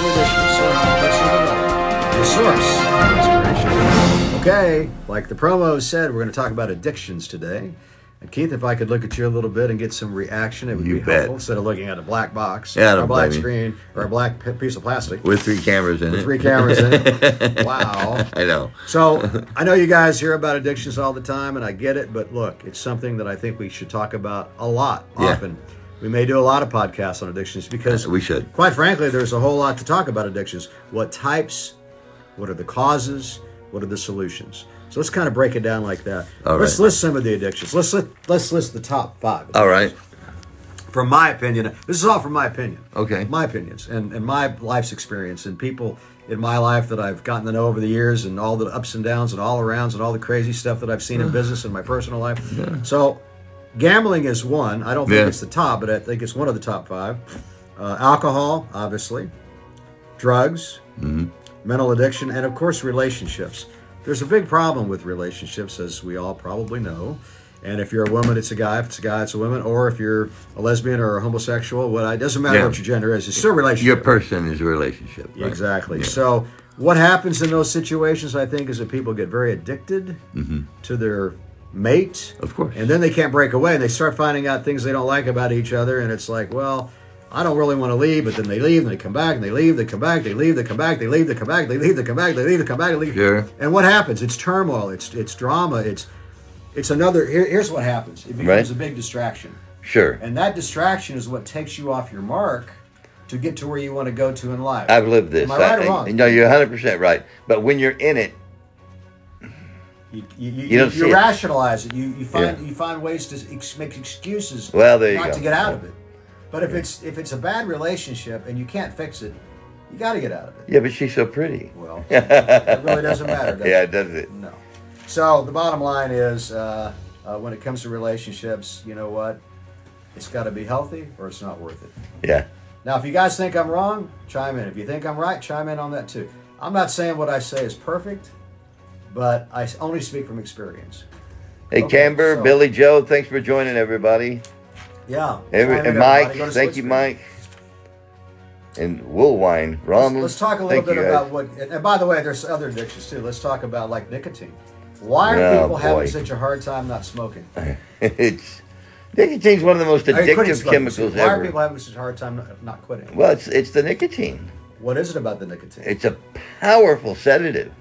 another edition of Soar Personal Development, your source of inspiration. Okay, like the promo said, we're going to talk about addictions today. And Keith, if I could look at you a little bit and get some reaction, it would be helpful instead of looking at a black box, or a black screen, or a black piece of plastic. With 3 cameras in it. With 3 cameras in it. Wow. I know. So, I know you guys hear about addictions all the time, and I get it, but look, it's something that I think we should talk about a lot, often. We may do a lot of podcasts on addictions because, we should. Quite frankly, there's a whole lot to talk about addictions. What types? What are the causes? What are the solutions? So let's kind of break it down like that. Let's list some of the addictions. Let's list the top 5. All right. From my opinion, this is all from my opinion. Okay. My opinions and my life's experience and people in my life that I've gotten to know over the years and all the ups and downs and all arounds and all the crazy stuff that I've seen in business and my personal life. Yeah. So gambling is one. I don't think it's the top, but I think it's one of the top 5. Alcohol, obviously. Drugs. Mental addiction. And, of course, relationships. There's a big problem with relationships, as we all probably know. And if you're a woman, it's a guy. If it's a guy, it's a woman. Or if you're a lesbian or a homosexual, it doesn't matter what your gender is. It's still a relationship. Your person is a relationship. Right? Exactly. Yeah. So what happens in those situations, I think, is that people get very addicted to their mate. Of course. And then they can't break away. And they start finding out things they don't like about each other. And it's like, well, I don't really want to leave, but then they leave and they come back and they leave, they come back, they leave, they come back, they leave, they come back, they leave, they come back, they leave, they come back, they leave. Sure. And what happens? It's turmoil, it's drama, it's another. Here's what happens. It becomes a big distraction. Sure. And that distraction is what takes you off your mark to get to where you want to go to in life. I've lived this. Am I right or wrong? No, you're 100% right. But when you're in it, you rationalize it. You find ways to make excuses to get out of it. But if it's a bad relationship and you can't fix it, you got to get out of it. Yeah, but she's so pretty. Well, it really doesn't matter, does it? Does it? No. So the bottom line is, when it comes to relationships, you know what? It's got to be healthy or it's not worth it. Yeah. Now, if you guys think I'm wrong, chime in. If you think I'm right, chime in on that too. I'm not saying what I say is perfect, but I only speak from experience. Hey, Camber, Billy Joe, thanks for joining, everybody. Yeah. And Mike, thank you, Mike. And Woolwine, Ronald. Let's talk a little bit about what, and by the way, there's other addictions too. Let's talk about like nicotine. Why are people having such a hard time not smoking? Nicotine's one of the most addictive chemicals ever. Why are people having such a hard time not quitting? Well, it's the nicotine. What is it about the nicotine? It's a powerful sedative.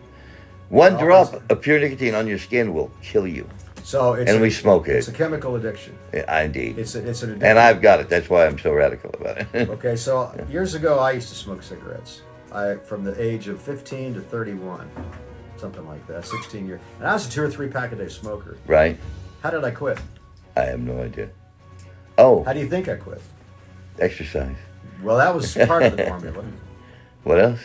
One drop of pure nicotine on your skin will kill you. So we smoke it. It's a chemical addiction. Yeah, indeed. It's an addiction. And I've got it. That's why I'm so radical about it. Okay, so years ago I used to smoke cigarettes. From the age of 15 to 31, something like that, 16 years. And I was a 2 or 3 pack a day smoker. Right. How did I quit? I have no idea. Oh. How do you think I quit? Exercise. Well, that was part of the formula. What else?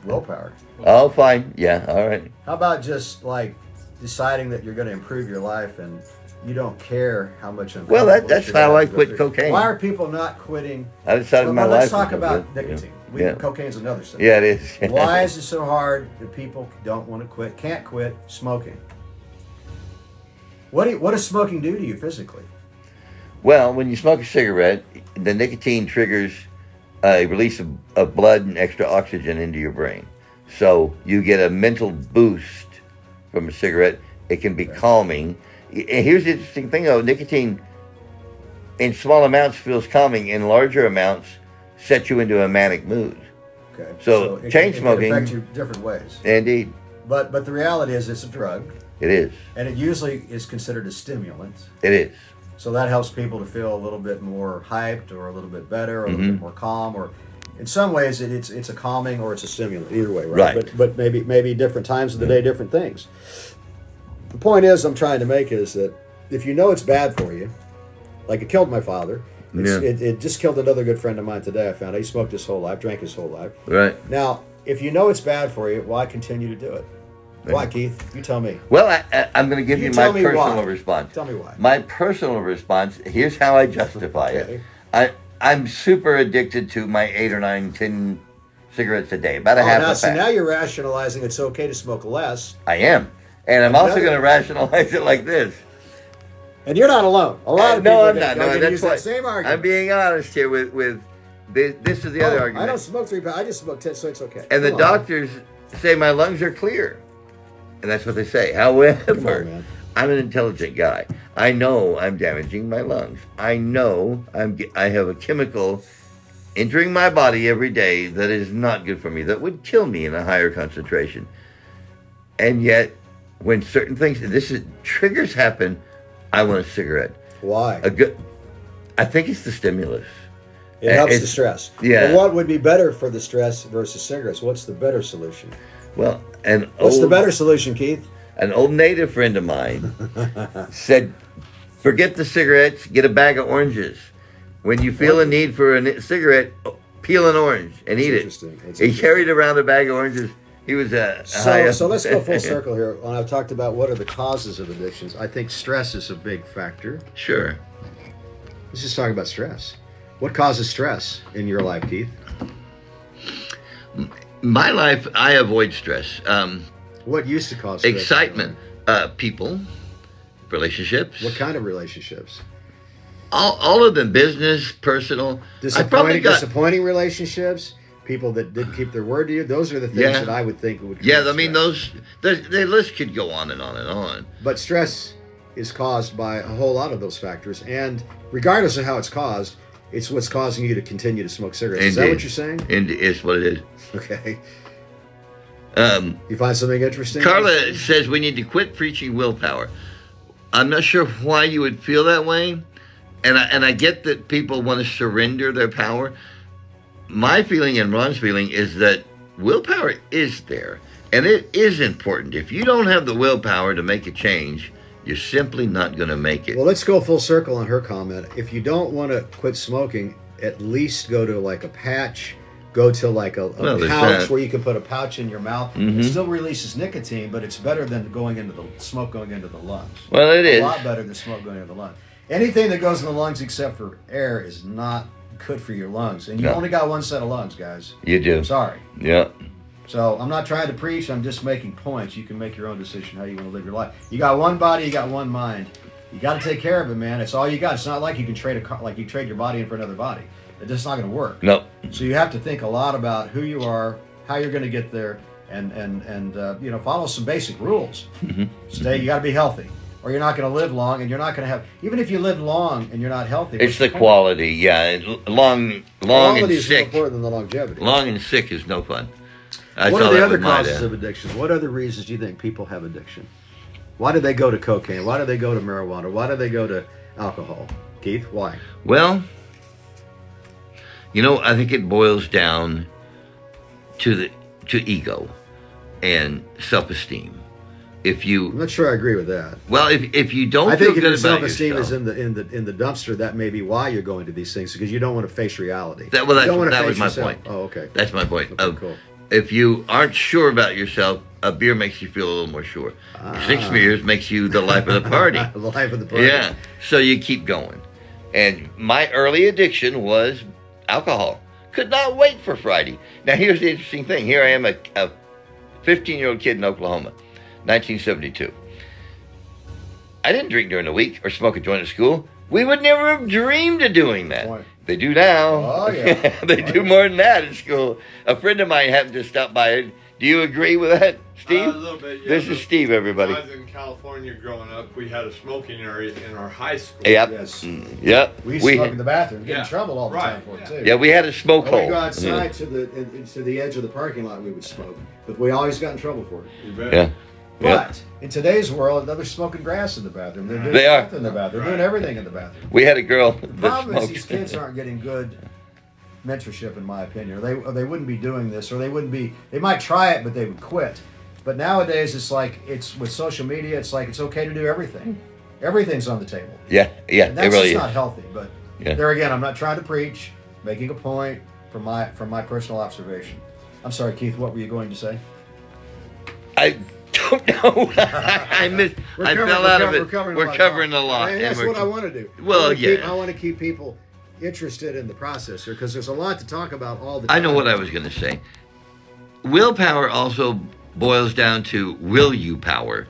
Willpower. Oh, fine. Yeah, all right. How about just like deciding that you're going to improve your life and you don't care how much. Well, that's how I quit cocaine. Why are people not quitting? I decided my life. Let's talk about nicotine. Cocaine's another subject. Yeah, it is. Why is it so hard that people don't want to quit, can't quit smoking? What does smoking do to you physically? Well, when you smoke a cigarette, the nicotine triggers a release of blood and extra oxygen into your brain. So you get a mental boost from a cigarette. It can be calming. And here's the interesting thing, though. Nicotine in small amounts feels calming. In larger amounts sets you into a manic mood. Okay. So chain smoking can affect you different ways. Indeed. But the reality is it's a drug. It is. And it usually is considered a stimulant. It is. So that helps people to feel a little bit more hyped or a little bit better or a little bit more calm, or in some ways it's a calming or it's a stimulant, either way, right? But maybe different times of the day, different things. The point is I'm trying to make is that if you know it's bad for you, like it killed my father, it just killed another good friend of mine today. I found out he smoked his whole life, drank his whole life. Right. Now, if you know it's bad for you, why continue to do it? Why, Keith? You tell me. Well, I'm going to give you my personal response. Tell me why. My personal response, here's how I justify it. I'm super addicted to my 8 or 9, 10 cigarettes a day, about a half a pack. So now you're rationalizing it's okay to smoke less. I am. And I'm also going to rationalize it like this. And you're not alone. A lot of people I'm not. No, that's use that same argument. I'm being honest here with This is the other I argument. don't smoke 3 pounds. I just smoke 10, so it's okay. And the Come on. doctors say my lungs are clear. And that's what they say. Come on, However, man. I'm an intelligent guy. I know I'm damaging my lungs. I know I have a chemical entering my body every day that is not good for me, that would kill me in a higher concentration. And yet, when certain things, triggers happen, I want a cigarette. Why? I think it's the stimulus. It helps the stress. Yeah. But what would be better for the stress versus cigarettes? What's the better solution? Well, What's the better solution, Keith? An old native friend of mine said, forget the cigarettes, get a bag of oranges. When you feel a need for a cigarette, peel an orange and eat it. He carried around a bag of oranges. He was So let's go full circle here. When I've talked about what are the causes of addictions, I think stress is a big factor. Sure. Let's just talk about stress. What causes stress in your life, Keith? My life, I avoid stress. What used to cause stress? Excitement. People, relationships. What kind of relationships? All of them, business, personal. Disappointing relationships, people that didn't keep their word to you. Those are the things that I would think would. Yeah, I mean the list could go on and on and on. But stress is caused by a whole lot of those factors, and regardless of how it's caused, it's what's causing you to continue to smoke cigarettes. Indeed. Is that what you're saying? Indeed, it's what it is. Okay. You find something interesting? Carla says we need to quit preaching willpower. I'm not sure why you would feel that way, and I get that people want to surrender their power. My feeling and Ron's feeling is that willpower is there, and it is important. If you don't have the willpower to make a change, you're simply not going to make it. Well, let's go full circle on her comment. If you don't want to quit smoking, at least go to like a patch. Go to like a pouch where you can put a pouch in your mouth. Mm-hmm. It still releases nicotine, but it's better than smoke going into the lungs. Well, it is a lot better than smoke going into the lungs. Anything that goes in the lungs except for air is not good for your lungs. And you only got one set of lungs, guys. You do. I'm sorry. Yeah. So I'm not trying to preach. I'm just making points. You can make your own decision how you want to live your life. You got one body. You got one mind. You got to take care of it, man. It's all you got. It's not like you can trade your body in for another body. It's just not going to work. No. So you have to think a lot about who you are, how you're going to get there, and follow some basic rules. Mm-hmm. You got to be healthy, or you're not going to live long, and you're not going to have. Even if you live long and you're not healthy, it's the quality. Yeah, long quality and is sick. more important than the longevity. Long and sick is no fun. What are the other causes of addiction? What other reasons do you think people have addiction? Why do they go to cocaine? Why do they go to marijuana? Why do they go to alcohol? Keith, why? Well, I think it boils down to ego and self-esteem. I'm not sure I agree with that. Well, if you don't I feel think if good your about self-esteem yourself, is in the dumpster, that may be why you're going to these things, because you don't want to face reality. That was my point. Oh, okay. That's my point. Okay, cool. If you aren't sure about yourself, a beer makes you feel a little more sure. 6 beers makes you the life of the party. The life of the party. Yeah. So you keep going. And my early addiction was alcohol. Could not wait for Friday. Now, here's the interesting thing. Here I am, a 15-year-old kid in Oklahoma, 1972. I didn't drink during the week or smoke a joint at school. We would never have dreamed of doing that. Point. They do now. Oh, yeah. They do more than that at school. A friend of mine happened to stop by. Do you agree with that, Steve? A little bit, yeah. This is Steve, everybody. When I was in California growing up, we had a smoking area in our high school. Yep. Yes. Yep. We used to smoke in the bathroom. Get in trouble all the time for it, too. Yeah, we had a smoke When hole. we go outside to the edge of the parking lot, we would smoke. But we always got in trouble for it. You bet. Yeah. But in today's world, they're smoking grass in the bathroom. They're doing They are. meth in the bathroom. They're doing everything in the bathroom. We had a girl The that problem is smoked. these kids aren't getting good mentorship, in my opinion. Or they wouldn't be doing this, or they wouldn't be. They might try it, but they would quit. But nowadays, it's with social media. It's like it's okay to do everything. Everything's on the table. Yeah, And that's it really just is. not healthy. But there again, I'm not trying to preach. Making a point from my personal observation. I'm sorry, Keith. What were you going to say? I don't know. I fell out of it. We're covering a lot. And that's what I want to do. Well, I want to keep people interested in the process here, because there's a lot to talk about all the time. I know what I was going to say. Willpower also boils down to will you power.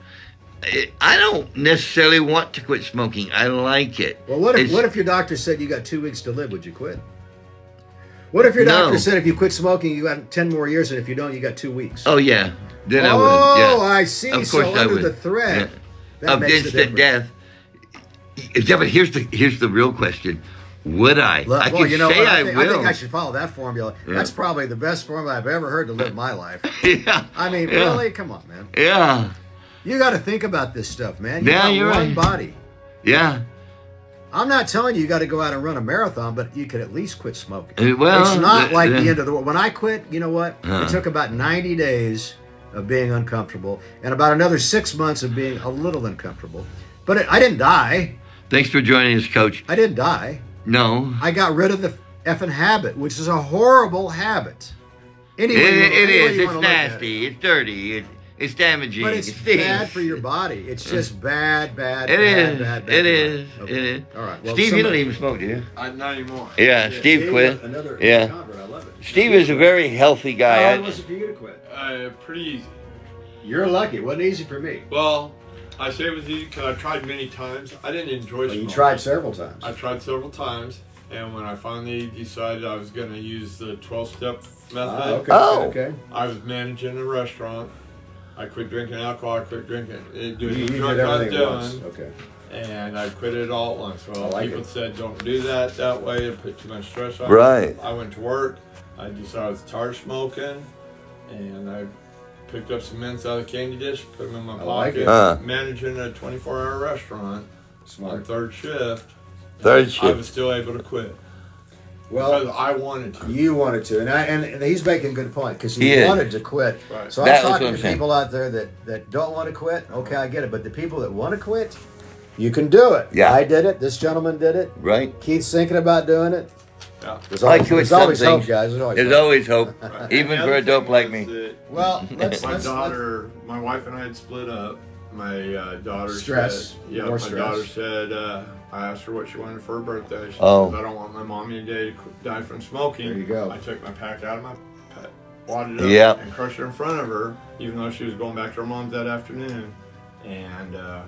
I don't necessarily want to quit smoking. I like it. Well, what if your doctor said you got 2 weeks to live? Would you quit? What if your doctor No. said if you quit smoking, you got 10 more years, and if you don't, you got 2 weeks? Oh yeah. Then I would. Oh, Yeah. I see. Of So course I under would. the threat, that Of makes the instant difference. death. Yeah, but here's the real question. Would I? Look, I well, can you know say what? I I will. think I should follow that formula. That's probably the best formula I've ever heard to live my life. Yeah. I mean, Yeah. really? Come on, man. Yeah. You got to think about this stuff, man. You Yeah, got you're one right. body. Yeah. I'm not telling you got to go out and run a marathon, but you could at least quit smoking. Well, it's not like yeah. the end of the world. When I quit, you know what? It took about 90 days of being uncomfortable and about another 6 months of being a little uncomfortable. But I didn't die. Thanks for joining us, Coach. I didn't die. No. I got rid of the effing habit, which is a horrible habit. Anyway, It is. It's nasty. It's dirty. It's damaging. But it's it stinks. bad for your body. It's just bad. It bad, is. bad, bad, It bad. is. Okay. It is. All right. Well, Steve, you don't somebody- even smoke, do you? Not anymore. Yeah, Steve quit. Another Yeah. convert. I love it. Steve is a very healthy How guy. hard was it for you to quit? Pretty easy. You're lucky. It wasn't easy for me. Well, I say it was easy because I tried many times. I didn't enjoy smoking. You tried several times. I tried several times, and when I finally decided I was going to use the 12-step method, Okay. Oh. Okay. I was managing a restaurant. I quit drinking alcohol. I quit drinking, doing You the did drugs I was everything at once. doing, Okay. and I quit it all at once. Well, I like people it. said don't do that way. It put too much stress on Right. me. I went to work. I decided I was tired of smoking, and I picked up some mints out of the candy dish, put them in my I like pocket, it. managing a 24-hour restaurant on Smart. third shift. Third I shift. was still able to quit because Well, I wanted to. you wanted to, and he's making a good point because He he is. wanted to quit. Right. So That I'm was talking what I'm to saying. people out there that don't want to quit. Okay, I get it, but the people that want to quit, you can do it. Yeah. I did it. This gentleman did it. Right? Keith's thinking about doing it. Yeah. There's I always, quit there's always some hope, things. guys. There's always There's hope. always hope, Right. even And the for a other dope thing like was me. that Well, My daughter, my wife and I had split up. My daughter Stress. said, yeah, More my stress. daughter said, I asked her what she wanted for her birthday. She Oh. said, I don't want my mommy today to die from smoking. There you go. I took my pack out of my pack, wadded it up, Yep. and crushed it in front of her, even though she was going back to her mom's that afternoon. And I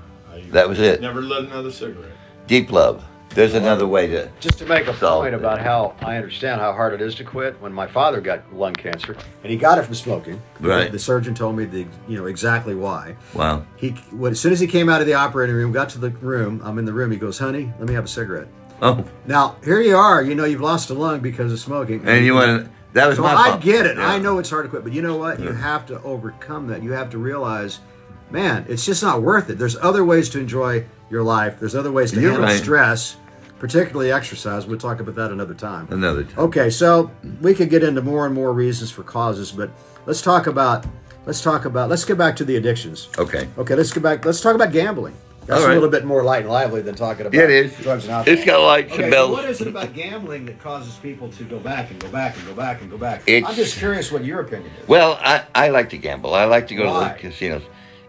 That was it. never lit another cigarette. Deep love. There's another way to. Just to make a So- point about how I understand how hard it is to quit. When my father got lung cancer, and he got it from smoking, Right. The surgeon told me exactly why. Wow. As soon as he came out of the operating room, got to the room, I'm in the room. He goes, "Honey, let me have a cigarette." Oh, Now here you are. You've lost a lung because of smoking, and you want that was So my I fault. get it. Yeah. I know it's hard to quit, but you know what? You have to overcome that. You have to realize, man, it's just not worth it. There's other ways to enjoy your life. There's other ways to You're handle right. stress, particularly exercise. We'll talk about that another time. Another time. Okay, so we could get into more and more reasons for causes, but let's get back to the addictions. Okay. Okay, let's talk about gambling. That's All right. a little bit more light and lively than talking about Yeah, it is. drugs and alcohol. It's got lights Okay, and so bells. what is it about gambling that causes people to go back and go back and go back and go back? It's- I'm just curious what your opinion is. Well, I like to gamble. I like to go Why? to the casinos.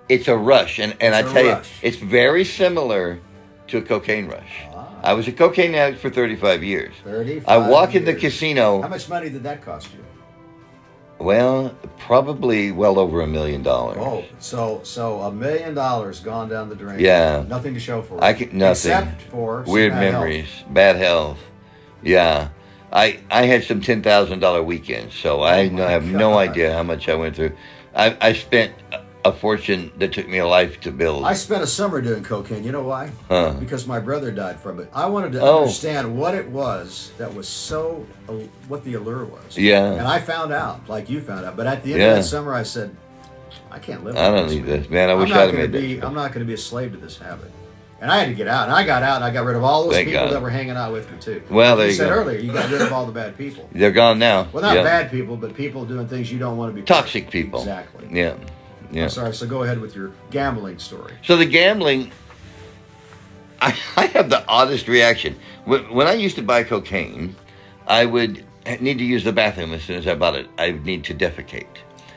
It's a rush, and I It's a tell you, rush. it's very similar to a cocaine rush. I was a cocaine addict for 35 years. 35 I walk in the years. casino. How much money did that cost you? Well, probably well over $1 million. Oh, so $1 million gone down the drain. Yeah. Nothing to show for it. I can nothing. Except for some Weird bad health. memories, bad health. Yeah, I had some $10,000 weekends, so I my have no God. idea how much I went through. I spent a fortune that took me a life to build. I spent a summer doing cocaine. You know why? Huh. Because my brother died from it. I wanted to Oh. understand what it was that was so, what the allure was. Yeah. And I found out, like you found out. But at the end Yeah. of that summer, I said, I can't live. I like don't this, need man. this, man. I wish I'm I'd not have gonna made be. that. I'm not going to be a slave to this habit. And I had to get out. And I got out. And I got rid of all those Thank people God. that were hanging out with me too. Well, Like there you you said go. earlier, you got rid of all the bad people. They're gone now. Well, not Yeah. bad people, but people doing things you don't want to be. part of. Toxic people. Exactly. Yeah, yeah. I'm sorry. So go ahead with your gambling story. So the gambling, I have the oddest reaction. When I used to buy cocaine, I would need to use the bathroom as soon as I bought it. I would need to defecate.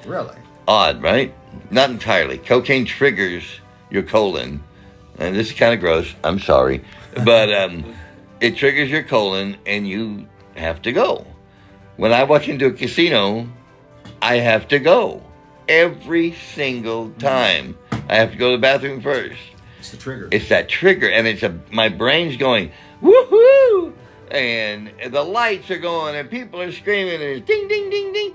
Really? Odd, right? Not entirely. Cocaine triggers your colon, and this is kind of gross. I'm sorry, but it triggers your colon, and you have to go. When I walk into a casino, I have to go every single time. I have to go to the bathroom first. It's the trigger. It's that trigger, and my brain's going woohoo, and the lights are going, and people are screaming, and it's ding, ding, ding, ding.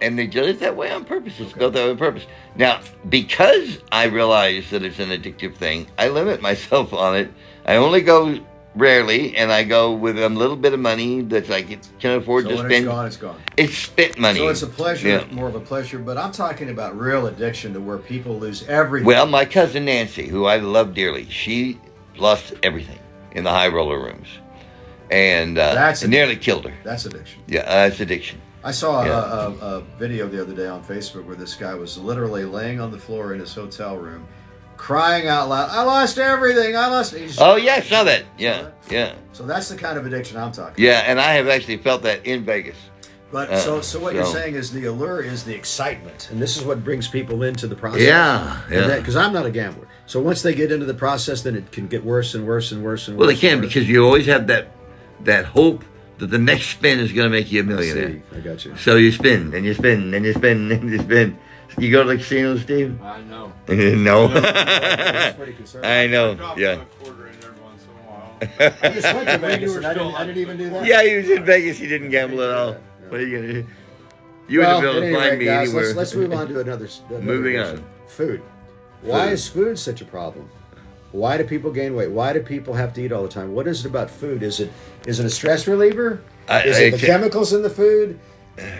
And they do it that way on purpose. It's built that way on purpose. Now, because I realize that it's an addictive thing, I limit myself on it. I only go rarely, and I go with a little bit of money that I can afford to when spend. it's gone, it's gone. It's spent money. So it's a pleasure, Yeah. more of a pleasure. But I'm talking about real addiction to where people lose everything. Well, my cousin Nancy, who I love dearly, she lost everything in the high roller rooms, and That's it nearly killed her. That's addiction. Yeah, that's addiction. I saw a video the other day on Facebook where this guy was literally laying on the floor in his hotel room, crying out loud, "I lost everything! I lost." Oh yeah, I saw that. Yeah, yeah, So that's the kind of addiction I'm talking. yeah. And I have actually felt that in Vegas. But so what you're saying is the allure is the excitement, and this is what brings people into the process. Yeah, yeah. Because I'm not a gambler, so once they get into the process, then it can get worse and worse and worse and worse. Well, it can and worse. because you always have that hope that the next spin is going to make you a millionaire. I got you. So you spin and you spin and you spin and you spin. You go to the casino, Steve? I know. No. That's pretty concerning. I know. Drop Yeah. a quarter in every once in a while. I just went to Vegas and I didn't even do that. Yeah, he was in Vegas. He didn't gamble at all. What are you going to do? You Well, wouldn't be able at to any find rate, me guys, anywhere. let's move on to another Moving addiction. on. Food. Why Food. is food such a problem? Why do people gain weight? Why do people have to eat all the time? What is it about food? Is it a stress reliever? Is it the chemicals in the food?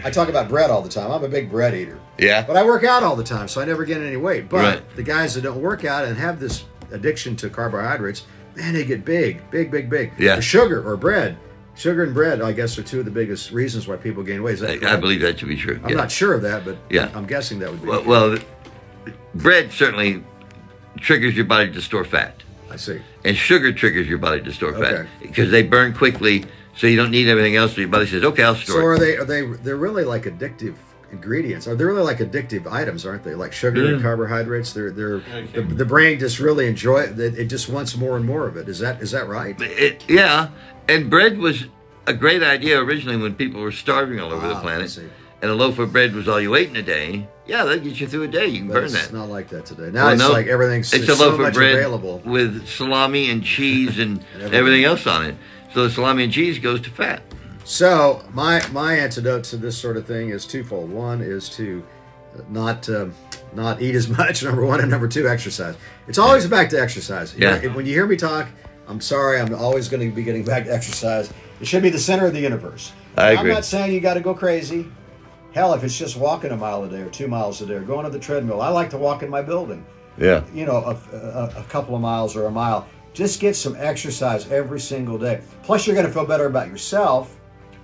I talk about bread all the time. I'm a big bread eater. Yeah. But I work out all the time, so I never gain any weight. But Right. the guys that don't work out and have this addiction to carbohydrates, man, they get big. Yeah. Or sugar or bread. Sugar and bread, I guess, are two of the biggest reasons why people gain weight. Is that I correct? believe that to be true. I'm Yeah. not sure of that, but Yeah. I'm guessing that would be. Well, bread certainly triggers your body to store fat. I see. And sugar triggers your body to store fat Okay. because they burn quickly, so you don't need everything else. So your body says, "Okay, I'll So store it." they're really like addictive ingredients? Are they really like addictive items? Aren't they? Like sugar and carbohydrates. They're Okay. the brain just really enjoy it. It just wants more and more of it. Is that right? Yeah, and bread was a great idea originally when people were starving all over the I planet, see. and a loaf of bread was all you ate in a day. Yeah, that gets you through a day. You can But burn it's that. not like that today. Now Well, it's no, like everything's it's a so loaf of much bread available. with salami and cheese and everything. everything else on it. So the salami and cheese goes to fat. So my antidote to this sort of thing is twofold. One is to not eat as much. Number one, and number two, exercise. It's always back to exercise. Yeah. When you hear me talk, I'm sorry. I'm always going to be getting back to exercise. It should be the center of the universe. I agree. I'm not saying you got to go crazy. Hell, if it's just walking a mile a day or 2 miles a day or going to the treadmill, I like to walk in my building. Yeah. You know, a couple of miles or a mile. Just get some exercise every single day. Plus, you're going to feel better about yourself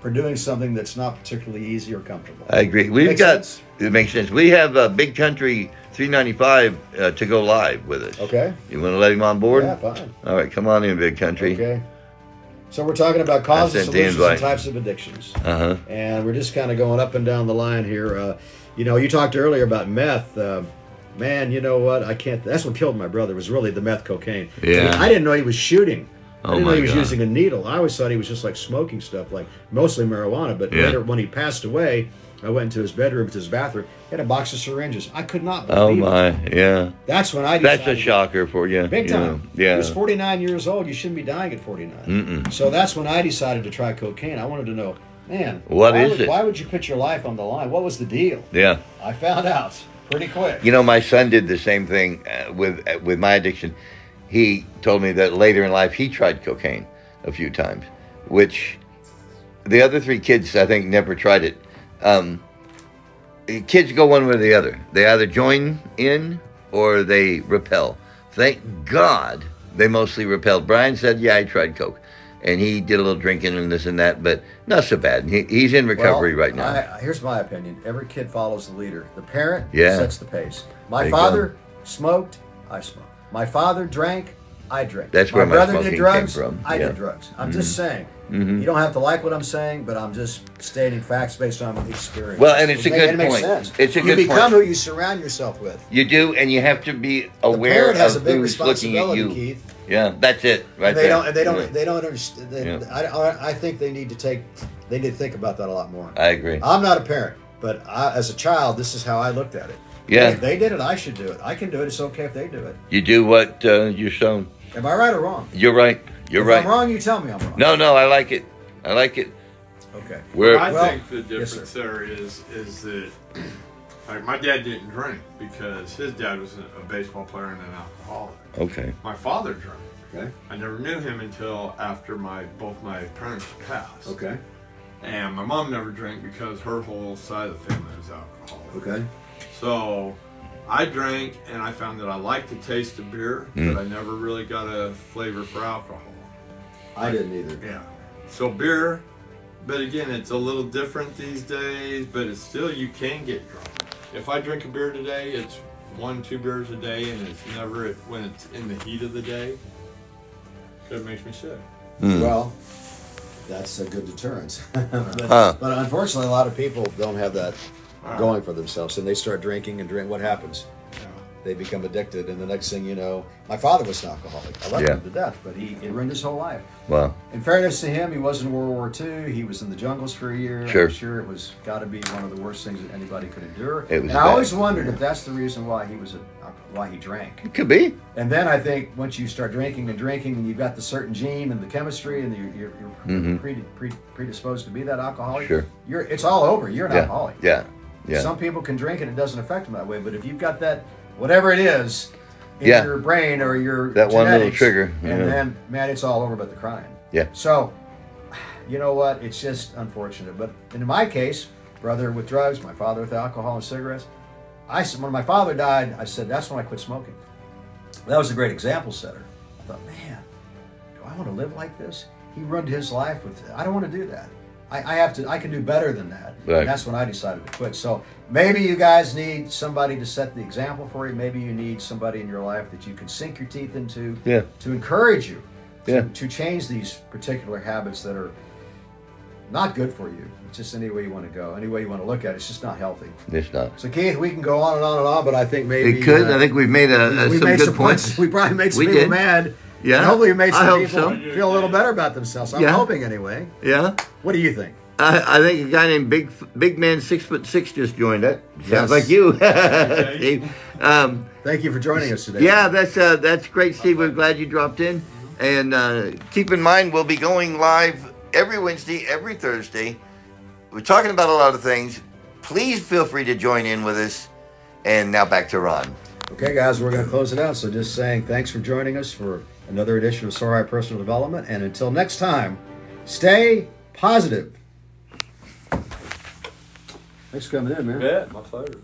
for doing something that's not particularly easy or comfortable. I agree. Makes sense? It makes sense. We have Big Country 395 to go live with us. Okay. You want to let him on board? Yeah, fine. All right, come on in, Big Country. Okay. So we're talking about causes, sent the solutions, and invite. types of addictions. Uh-huh. And we're just kind of going up and down the line here. You talked earlier about meth. Man, you know what? I can't. That's what killed my brother. Was really the meth cocaine. Yeah. I didn't know he was shooting. I Oh, didn't know my he was God. using a needle. I always thought he was just like smoking stuff, like mostly marijuana. But Yeah. later, when he passed away, I went into his bedroom, to his bathroom. He had a box of syringes. I could not Oh believe it. my, yeah. That's when I decided. That's a shocker for you. Big you know. time. Yeah. He was 49 years old. You shouldn't be dying at 49. So that's when I decided to try cocaine. I wanted to know, man, What why is would, it? Why would you put your life on the line? What was the deal? Yeah. I found out pretty quick. You know, my son did the same thing with my addiction. He told me that later in life he tried cocaine a few times, which the other three kids I think never tried it. Kids go one way or the other. They either join in or they repel. Thank God they mostly repelled. Brian said, "Yeah, I tried coke," and he did a little drinking and this and that, but not so bad. He's in recovery Well, right now. Here's my opinion. Every kid follows the leader. The parent Yeah. sets the pace. My There you father smoked, I smoked. My father drank, I drank. That's where my brother smoking did came drugs, from. I Yeah. did drugs. I'm just saying. You don't have to like what I'm saying, but I'm just stating facts based on experience. Well, and it's a good It makes point. sense. It's a you good become point. who you surround yourself with. You do, and you have to be The aware parent has a of big who's looking at responsibility, you. Keith. Yeah, that's it, right And they there. don't. And they don't. Yeah. They don't understand. Yeah. I think they need to take. They need to think about that a lot more. I agree. I'm not a parent, but as a child, this is how I looked at it. Yeah. They did it. I should do it. I can do it. It's okay if they do it. You do what you're shown. Am I right or wrong? You're right. You're If right. I'm wrong, you tell me I'm wrong. No, I like it. I like it. Okay. Where I Well, think the yes, difference there is that like my dad didn't drink because his dad was a baseball player and an alcoholic. okay. My father drank. Okay. I never knew him until after both my parents passed. Okay. And my mom never drank because her whole side of the family was alcoholic. Okay. So I drank and I found that I liked the taste of beer, but I never really got a flavor for alcohol. I didn't either. Yeah. So beer, but again, it's a little different these days, but it's still, you can get drunk. If I drink a beer today, it's 1-2 beers a day, and it's never when it's in the heat of the day. It makes me sick. Well, that's a good deterrence. but, Huh. but unfortunately, a lot of people don't have that Wow. going for themselves, and they start drinking and drink. What happens? Yeah. They become addicted, and the next thing you know, my father was an alcoholic. I loved Yeah. him to death, but it ruined his whole life. Wow. In fairness to him, he was in World War II. He was in the jungles for a year. Sure. I'm sure it was got to be one of the worst things that anybody could endure. It was and I bad. always wondered if that's the reason why why he drank. It could be. And then I think once you start drinking, and you've got the certain gene and the chemistry, and you're predisposed to be that alcoholic. Sure. It's all over. You're an Yeah. alcoholic. Yeah. Yeah. Some people can drink and it doesn't affect them that way, but if you've got that, whatever it is, in Yeah. your brain or your That one little genetics, trigger, and yeah. then man, it's all over but the crying. Yeah. So, you know what? It's just unfortunate. But in my case, brother with drugs, my father with alcohol and cigarettes. When my father died, I said that's when I quit smoking. That was a great example setter. I thought, man, do I want to live like this? He ruined his life with. I don't want to do that. I can do better than that. Right. And that's when I decided to quit. So maybe you guys need somebody to set the example for you. Maybe you need somebody in your life that you can sink your teeth into Yeah. to encourage you Yeah. to change these particular habits that are not good for you. It's just any way you want to go, any way you want to look at it. It's just not healthy. It's not. So Keith, we can go on and on and on, but I think maybe It could. I think we've made we some made good some points. We probably made some We people did. mad. Yeah. And hopefully we made I some hope people so. feel a little better about themselves. I'm Yeah. hoping anyway. Yeah. What do you think? I think a guy named Big Man 6'6" just joined it. Sounds Yes. like you, Steve. Thank you for joining us today. Yeah, that's great, Steve. We're glad you dropped in. And keep in mind, we'll be going live every Wednesday, every Thursday. We're talking about a lot of things. Please feel free to join in with us. And now back to Ron. Okay, guys, we're going to close it out. So just saying thanks for joining us for another edition of Soar High Personal Development. And until next time, stay positive. Thanks for coming in, man. Yeah, my pleasure.